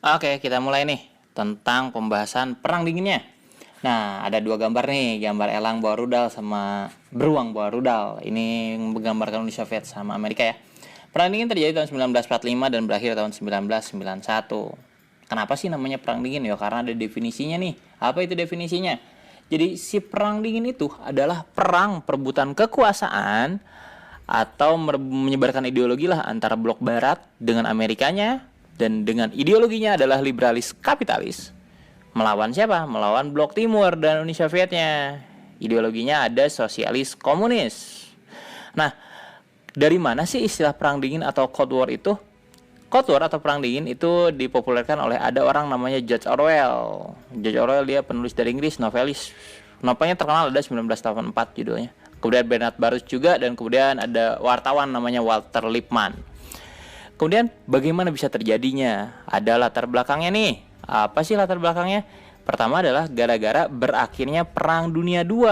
Oke, kita mulai nih tentang pembahasan perang dinginnya. Nah, ada dua gambar nih, gambar elang bawa rudal sama beruang bawa rudal. Ini menggambarkan Uni Soviet sama Amerika ya. Perang dingin terjadi tahun 1945 dan berakhir tahun 1991. Kenapa sih namanya perang dingin? Ya karena ada definisinya nih. Apa itu definisinya? Jadi si perang dingin itu adalah perang perebutan kekuasaan atau menyebarkan ideologi lah antara blok barat dengan Amerikanya, dan dengan ideologinya adalah liberalis kapitalis. Melawan siapa? Melawan blok timur dan Uni Sovietnya. Ideologinya ada sosialis komunis. Nah, dari mana sih istilah perang dingin atau Cold War itu? Cold War atau perang dingin itu dipopulerkan oleh ada orang namanya George Orwell. George Orwell dia penulis dari Inggris, novelis. Novelnya terkenal, ada 1984 judulnya. Kemudian Bernard Baruch juga, dan kemudian ada wartawan namanya Walter Lippmann. Kemudian bagaimana bisa terjadinya? Ada latar belakangnya nih. Apa sih latar belakangnya? Pertama adalah gara-gara berakhirnya Perang Dunia II.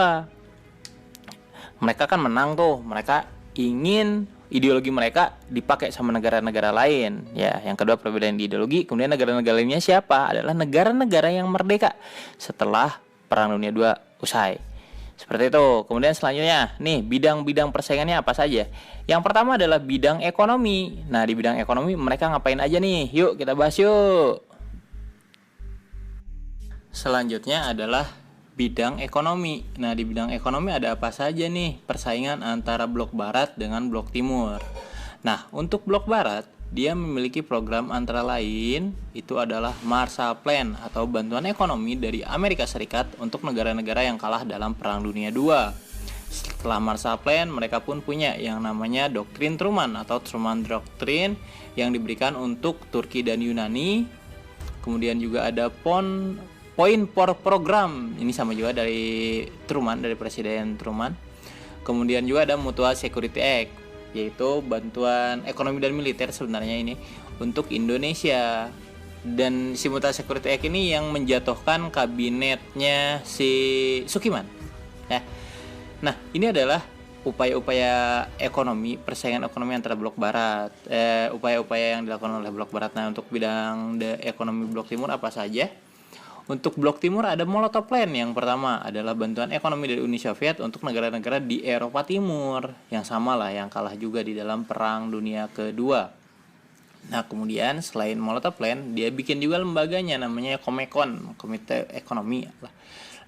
Mereka kan menang tuh. Mereka ingin ideologi mereka dipakai sama negara-negara lain. Ya, yang kedua perbedaan ideologi. Kemudian negara-negara lainnya siapa? Adalah negara-negara yang merdeka setelah Perang Dunia II usai. Seperti itu. Kemudian selanjutnya, nih bidang-bidang persaingannya apa saja? Yang pertama adalah bidang ekonomi. Nah, di bidang ekonomi mereka ngapain aja nih? Yuk kita bahas yuk. Selanjutnya adalah bidang ekonomi. Nah, di bidang ekonomi ada apa saja nih persaingan antara blok barat dengan blok timur? Nah, untuk blok barat, dia memiliki program antara lain itu adalah Marshall Plan atau bantuan ekonomi dari Amerika Serikat untuk negara-negara yang kalah dalam Perang Dunia II. Setelah Marshall Plan, mereka pun punya yang namanya Doktrin Truman atau Truman Doctrine yang diberikan untuk Turki dan Yunani. Kemudian juga ada Point for Program, ini sama juga dari Truman, dari Presiden Truman. Kemudian juga ada Mutual Security Act, yaitu bantuan ekonomi dan militer sebenarnya ini untuk Indonesia. Dan si Mutual Security Act ini yang menjatuhkan kabinetnya si Sukiman ya. Nah, ini adalah upaya-upaya ekonomi, persaingan ekonomi antara blok barat, upaya-upaya yang dilakukan oleh blok barat. Nah, untuk bidang ekonomi blok timur apa saja? Untuk blok timur ada Molotov Plan. Yang pertama adalah bantuan ekonomi dari Uni Soviet untuk negara-negara di Eropa Timur, yang sama lah, yang kalah juga di dalam Perang Dunia Kedua. Nah, kemudian selain Molotov Plan, dia bikin juga lembaganya namanya Comecon, Komite Ekonomi.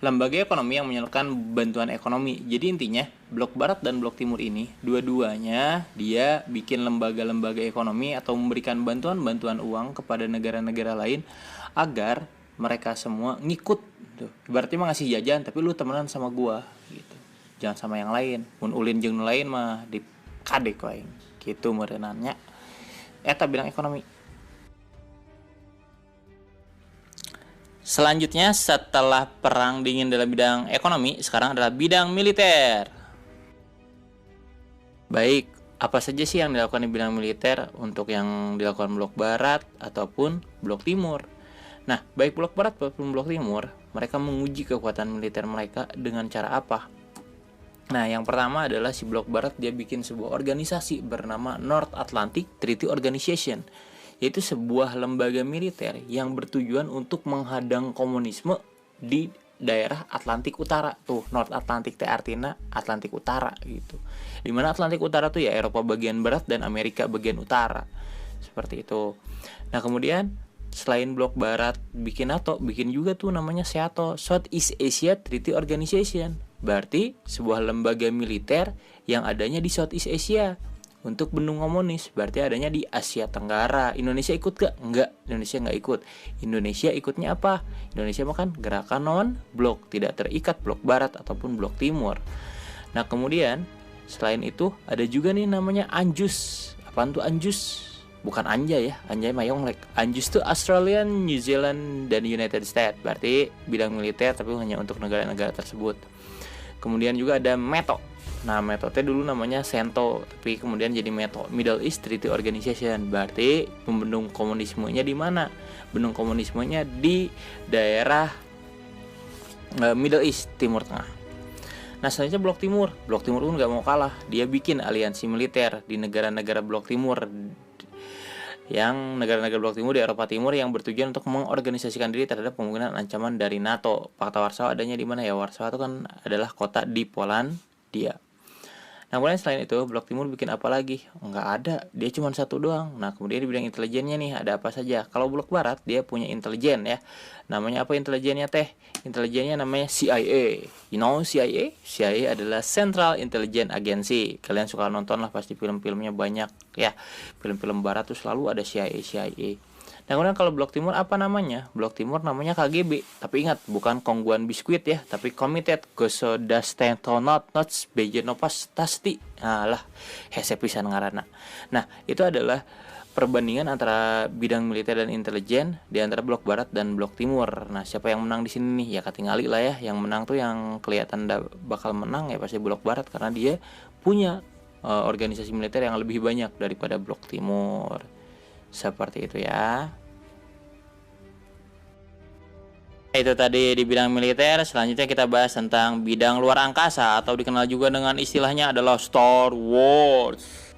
Lembaga ekonomi yang menyalurkan bantuan ekonomi. Jadi intinya blok barat dan blok timur ini dua-duanya dia bikin lembaga-lembaga ekonomi atau memberikan bantuan-bantuan uang kepada negara-negara lain agar mereka semua ngikut tuh. Berarti mah ngasih jajan tapi lu temenan sama gua gitu. Jangan sama yang lain. Mun ulin jeung lain mah di kadek wae. Gitu meureunannya. Eta bidang ekonomi. Selanjutnya setelah perang dingin dalam bidang ekonomi, sekarang adalah bidang militer. Baik, apa saja sih yang dilakukan di bidang militer untuk yang dilakukan blok barat ataupun blok timur? Nah, baik blok barat maupun blok timur, mereka menguji kekuatan militer mereka dengan cara apa? Nah, yang pertama adalah si blok barat dia bikin sebuah organisasi bernama North Atlantic Treaty Organization, yaitu sebuah lembaga militer yang bertujuan untuk menghadang komunisme di daerah Atlantik Utara. Tuh, North Atlantic teh artinya Atlantik Utara gitu. Di mana Atlantik Utara tuh ya Eropa bagian barat dan Amerika bagian utara. Seperti itu. Nah, kemudian selain blok barat bikin NATO, bikin juga tuh namanya SEATO, Southeast Asia Treaty Organization. Berarti sebuah lembaga militer yang adanya di Southeast Asia untuk bendung komunis. Berarti adanya di Asia Tenggara. Indonesia ikut gak? Enggak, Indonesia nggak ikut. Indonesia ikutnya apa? Indonesia makan gerakan non blok, tidak terikat blok barat ataupun blok timur. Nah, kemudian selain itu ada juga nih namanya ANJUS. Apaan tuh ANJUS? Bukan Anjay ya, Anjay Mayonglek. ANJUS itu Australian, New Zealand, dan United States. Berarti bidang militer tapi hanya untuk negara-negara tersebut. Kemudian juga ada METO. Nah, METO itu dulu namanya CENTO, tapi kemudian jadi METO, Middle East Treaty Organization. Berarti pembendung komunismenya di mana? Bendung komunismenya di daerah Middle East, Timur Tengah. Nah, selanjutnya blok timur. Blok timur pun gak mau kalah. Dia bikin aliansi militer di negara-negara blok timur. yang negara-negara blok timur di Eropa Timur yang bertujuan untuk mengorganisasikan diri terhadap kemungkinan ancaman dari NATO. Fakta Warsawa adanya di mana ya? Warsawa itu kan adalah kota di Polandia. Nah, kemudian selain itu, Blok Timur bikin apa lagi? Nggak ada, dia cuma satu doang. Nah, kemudian di bidang intelijennya nih, ada apa saja? Kalau Blok Barat, dia punya intelijen ya. Namanya apa intelijennya teh? Intelijennya namanya CIA. You know CIA? CIA adalah Central Intelligence Agency. Kalian suka nonton lah pasti film-filmnya banyak ya. Film-film Barat tuh selalu ada CIA. Nah, kemudian kalau Blok Timur apa namanya? Blok Timur namanya KGB. Tapi ingat, bukan Kongguan Biskuit ya, tapi Komitet Gosodastenonots Bejenopastasti. Alah, hese pisan ngaranna. Nah, itu adalah perbandingan antara bidang militer dan intelijen di antara Blok Barat dan Blok Timur. Nah, siapa yang menang di sini nih? Ya ketinggali lah ya. Yang menang tuh yang kelihatan bakal menang ya pasti Blok Barat karena dia punya organisasi militer yang lebih banyak daripada Blok Timur. Seperti itu ya. Itu tadi di bidang militer. Selanjutnya kita bahas tentang bidang luar angkasa atau dikenal juga dengan istilahnya adalah Star Wars.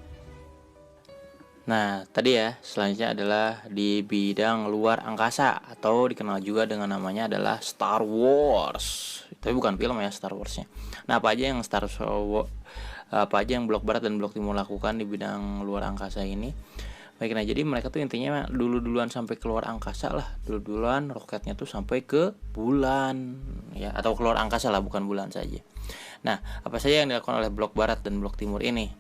Nah, tadi ya, selanjutnya adalah di bidang luar angkasa atau dikenal juga dengan namanya adalah Star Wars. Tapi bukan film ya Star Warsnya. Nah, apa aja yang Blok Barat dan Blok Timur lakukan di bidang luar angkasa ini? Baik, nah jadi mereka tuh intinya duluan sampai keluar angkasa lah, duluan roketnya tuh sampai ke bulan ya, atau keluar angkasa lah, bukan bulan saja. Nah, apa saja yang dilakukan oleh Blok Barat dan Blok Timur ini?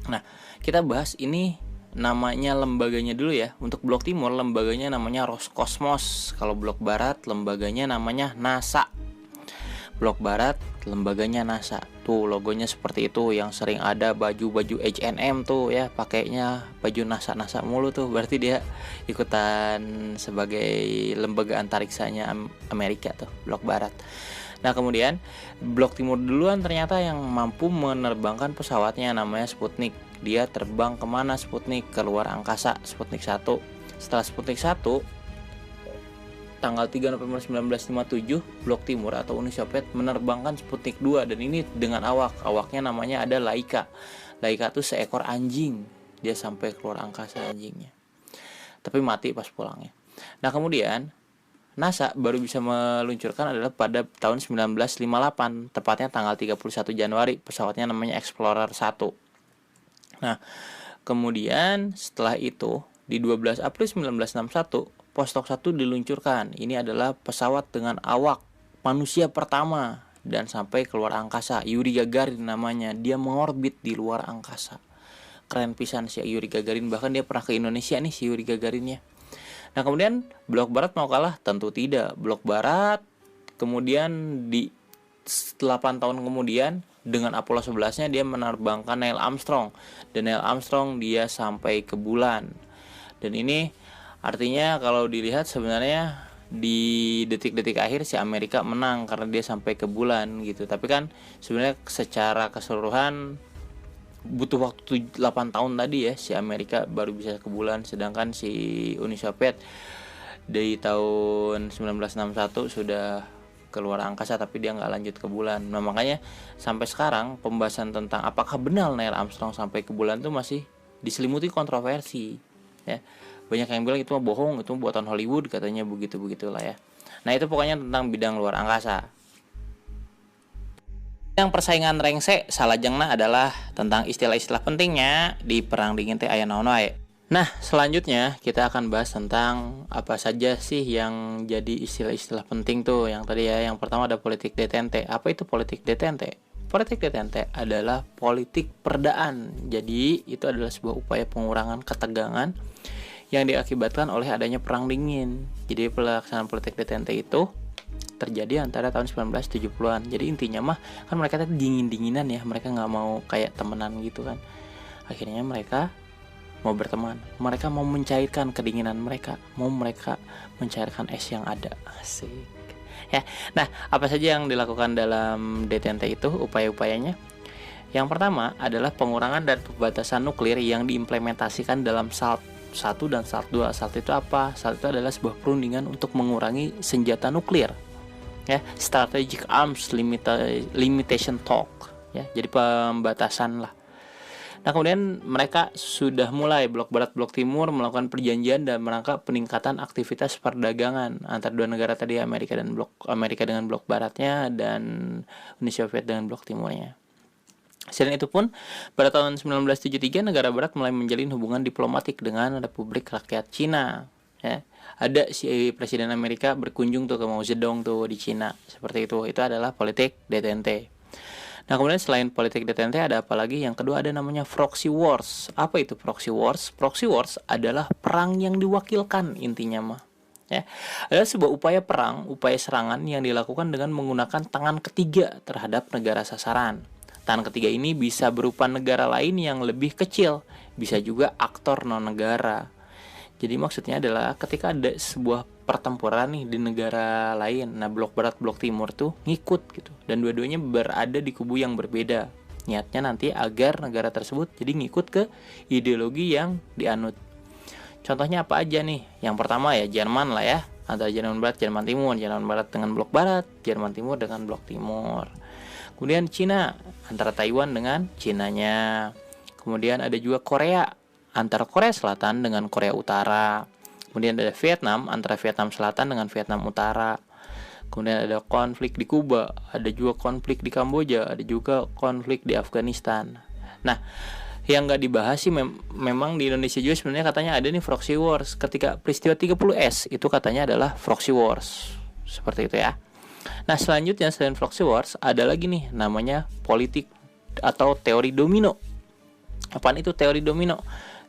Nah, kita bahas ini namanya lembaganya dulu ya. Untuk Blok Timur lembaganya namanya Roskosmos, kalau Blok Barat lembaganya namanya NASA. Blok Barat lembaganya NASA. Tuh logonya seperti itu, yang sering ada baju-baju H&M tuh ya, pakainya baju NASA mulu tuh, berarti dia ikutan sebagai lembaga antariksanya Amerika tuh, Blok Barat. Nah, kemudian Blok Timur duluan ternyata yang mampu menerbangkan pesawatnya, namanya Sputnik. Dia terbang kemana Sputnik? Keluar angkasa, Sputnik 1. Setelah Sputnik 1 tanggal 3 November 1957, Blok Timur atau Uni Soviet menerbangkan Sputnik 2, dan ini dengan awaknya namanya ada Laika. Laika tuh seekor anjing, dia sampai keluar angkasa anjingnya, tapi mati pas pulangnya. Nah, kemudian NASA baru bisa meluncurkan adalah pada tahun 1958, tepatnya tanggal 31 Januari, pesawatnya namanya Explorer 1. Nah, kemudian setelah itu di 12 April 1961 Vostok 1 diluncurkan. Ini adalah pesawat dengan awak manusia pertama dan sampai keluar angkasa. Yuri Gagarin namanya. Dia mengorbit di luar angkasa. Keren pisan si Yuri Gagarin. Bahkan dia pernah ke Indonesia nih si Yuri Gagarinnya. Nah, kemudian Blok Barat mau kalah? Tentu tidak. Blok Barat kemudian di 8 tahun kemudian dengan Apollo 11-nya dia menerbangkan Neil Armstrong. Dan Neil Armstrong dia sampai ke bulan. Dan ini artinya kalau dilihat sebenarnya di detik-detik akhir si Amerika menang karena dia sampai ke bulan gitu. Tapi kan sebenarnya secara keseluruhan butuh waktu 8 tahun tadi ya si Amerika baru bisa ke bulan, sedangkan si Uni Soviet dari tahun 1961 sudah keluar angkasa tapi dia nggak lanjut ke bulan. Nah, makanya sampai sekarang pembahasan tentang apakah benar Neil Armstrong sampai ke bulan itu masih diselimuti kontroversi ya. Banyak yang bilang itu mah bohong, itu buatan Hollywood katanya, begitulah ya. Nah, itu pokoknya tentang bidang luar angkasa. Yang persaingan rengse salajengna adalah tentang istilah-istilah pentingnya di perang dingin teh aya naon wae. Nah, selanjutnya kita akan bahas tentang apa saja sih yang jadi istilah-istilah penting tuh. Yang tadi ya, yang pertama ada politik detente. Apa itu politik detente? Politik detente adalah politik perdaan. Jadi, itu adalah sebuah upaya pengurangan ketegangan yang diakibatkan oleh adanya perang dingin. Jadi pelaksanaan politik detente itu terjadi antara tahun 1970-an. Jadi intinya mah kan mereka tuh dingin-dinginan ya, mereka nggak mau kayak temenan gitu kan. Akhirnya mereka mau berteman, mereka mau mencairkan kedinginan mereka, mau mereka mencairkan es yang ada. Asik ya. Nah, apa saja yang dilakukan dalam detente itu upaya-upayanya? Yang pertama adalah pengurangan dan pembatasan nuklir yang diimplementasikan dalam SALT 1 dan SALT 2. SALT itu apa? SALT itu adalah sebuah perundingan untuk mengurangi senjata nuklir ya, Strategic Arms Limitation Talk ya, jadi pembatasan lah. Nah, kemudian mereka sudah mulai blok barat blok timur melakukan perjanjian dan merangka peningkatan aktivitas perdagangan antar dua negara tadi, Amerika dengan blok baratnya dan Uni Soviet dengan blok timurnya. Selain itu pun, pada tahun 1973 negara barat mulai menjalin hubungan diplomatik dengan Republik Rakyat Cina. Ya, ada si presiden Amerika berkunjung tuh ke Mao Zedong tuh di Cina, seperti itu. Itu adalah politik detente. Nah, kemudian selain politik detente ada apa lagi? Yang kedua ada namanya proxy wars. Apa itu proxy wars? Proxy wars adalah perang yang diwakilkan intinya mah. Ya, adalah sebuah upaya perang, upaya serangan yang dilakukan dengan menggunakan tangan ketiga terhadap negara sasaran. Tangan ketiga ini bisa berupa negara lain yang lebih kecil, bisa juga aktor non-negara. Jadi maksudnya adalah ketika ada sebuah pertempuran nih di negara lain, nah blok barat blok timur tuh ngikut gitu, dan dua-duanya berada di kubu yang berbeda. Niatnya nanti agar negara tersebut jadi ngikut ke ideologi yang dianut. Contohnya apa aja nih? Yang pertama ya Jerman lah ya, antara Jerman Barat, Jerman Timur, Jerman Barat dengan blok Barat, Jerman Timur dengan blok Timur. Kemudian Cina antara Taiwan dengan Cinanya. Kemudian ada juga Korea antara Korea Selatan dengan Korea Utara. Kemudian ada Vietnam antara Vietnam Selatan dengan Vietnam Utara. Kemudian ada konflik di Kuba, ada juga konflik di Kamboja, ada juga konflik di Afghanistan. Nah, yang nggak dibahas sih memang di Indonesia juga sebenarnya katanya ada nih proxy wars. Ketika peristiwa 30S itu katanya adalah proxy wars. Seperti itu ya. Nah, selanjutnya selain proxy wars ada lagi nih namanya politik atau teori domino. Apaan itu teori domino?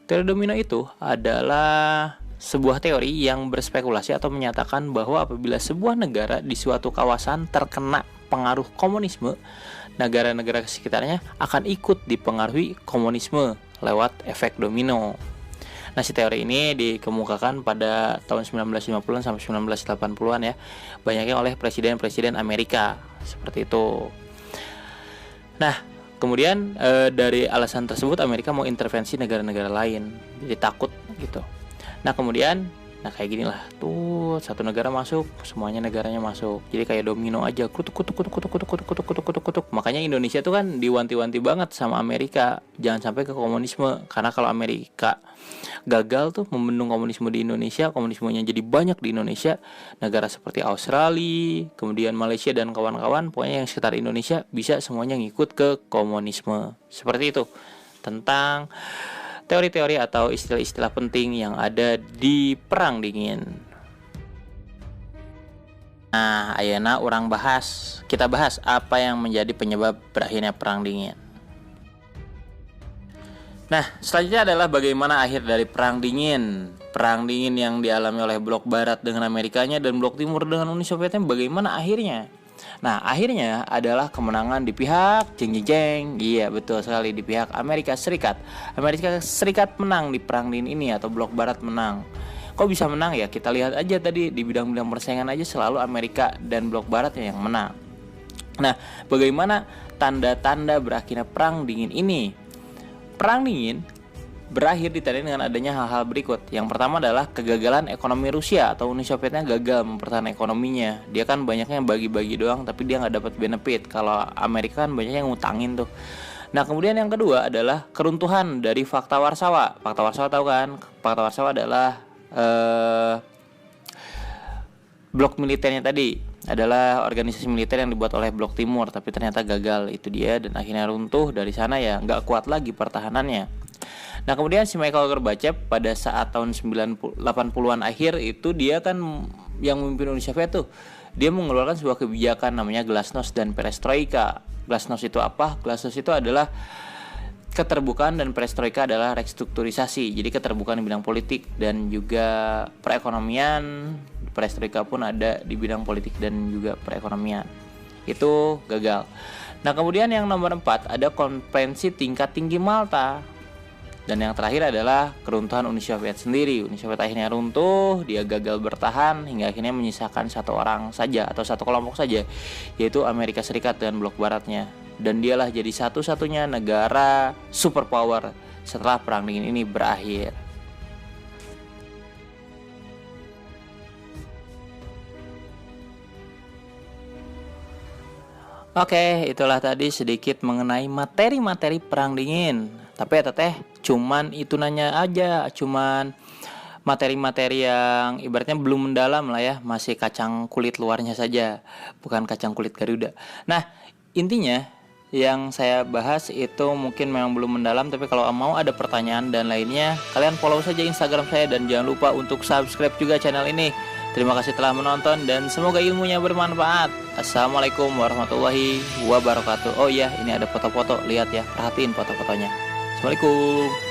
Teori domino itu adalah sebuah teori yang berspekulasi atau menyatakan bahwa apabila sebuah negara di suatu kawasan terkena pengaruh komunisme, negara-negara sekitarnya akan ikut dipengaruhi komunisme lewat efek domino. Nah, si teori ini dikemukakan pada tahun 1950-an sampai 1980-an ya, banyaknya oleh presiden-presiden Amerika, seperti itu. Nah, kemudian dari alasan tersebut Amerika mau intervensi negara-negara lain, jadi takut gitu. Nah, kemudian kayak gini lah tuh, satu negara masuk, semuanya negaranya masuk. Jadi kayak domino aja, kutuk. Makanya Indonesia tuh kan diwanti-wanti banget sama Amerika, jangan sampai ke komunisme. Karena kalau Amerika gagal tuh membendung komunisme di Indonesia, komunismenya jadi banyak di Indonesia, negara seperti Australia, kemudian Malaysia dan kawan-kawan, pokoknya yang sekitar Indonesia bisa semuanya ngikut ke komunisme. Seperti itu tentang teori-teori atau istilah-istilah penting yang ada di Perang Dingin. Nah, ayeuna kita bahas apa yang menjadi penyebab berakhirnya Perang Dingin. Nah, selanjutnya adalah bagaimana akhir dari Perang Dingin. Perang Dingin yang dialami oleh blok Barat dengan Amerikanya dan blok Timur dengan Uni Sovietnya, bagaimana akhirnya? Nah, akhirnya adalah kemenangan di pihak iya betul sekali, di pihak Amerika Serikat. Amerika Serikat menang di Perang Dingin ini atau blok Barat menang. Kok bisa menang ya? Kita lihat aja tadi di bidang-bidang persaingan aja selalu Amerika dan blok Barat yang menang. Nah, bagaimana tanda-tanda berakhirnya Perang Dingin ini? Perang Dingin berakhir ditandai dengan adanya hal-hal berikut. Yang pertama adalah kegagalan ekonomi Rusia atau Uni Sovietnya gagal mempertahankan ekonominya. Dia kan banyaknya bagi-bagi doang, tapi dia nggak dapat benefit. Kalau Amerika kan banyak yang ngutangin tuh. Nah, kemudian yang kedua adalah keruntuhan dari Fakta Warsawa. Fakta Warsawa tahu kan? Fakta Warsawa adalah blok militernya tadi, adalah organisasi militer yang dibuat oleh blok timur, tapi ternyata gagal, itu dia, dan akhirnya runtuh. Dari sana ya nggak kuat lagi pertahanannya. Nah, kemudian si Michael Gorbachev pada saat tahun 80-an akhir itu dia kan yang memimpin Uni Soviet tuh, dia mengeluarkan sebuah kebijakan namanya Glasnost dan Perestroika. Glasnost itu apa? Glasnost itu adalah keterbukaan dan Perestroika adalah restrukturisasi. Jadi keterbukaan di bidang politik dan juga perekonomian. Perestroika pun ada di bidang politik dan juga perekonomian. Itu gagal. Nah, kemudian yang nomor 4 ada konferensi tingkat tinggi Malta. Dan yang terakhir adalah keruntuhan Uni Soviet sendiri. Uni Soviet akhirnya runtuh, dia gagal bertahan hingga akhirnya menyisakan satu orang saja atau satu kelompok saja, yaitu Amerika Serikat dan blok baratnya. Dan dialah jadi satu-satunya negara superpower setelah Perang Dingin ini berakhir. Oke, itulah tadi sedikit mengenai materi-materi perang dingin. Tapi ya teteh, cuman itu nanya aja, cuman materi-materi yang ibaratnya belum mendalam lah ya, masih kacang kulit luarnya saja, bukan kacang kulit Garuda. Nah, intinya yang saya bahas itu mungkin memang belum mendalam, tapi kalau mau ada pertanyaan dan lainnya, kalian follow saja Instagram saya dan jangan lupa untuk subscribe juga channel ini. Terima kasih telah menonton dan semoga ilmunya bermanfaat. Assalamualaikum warahmatullahi wabarakatuh. Oh iya, ini ada foto-foto, lihat ya, perhatiin foto-fotonya. Assalamualaikum.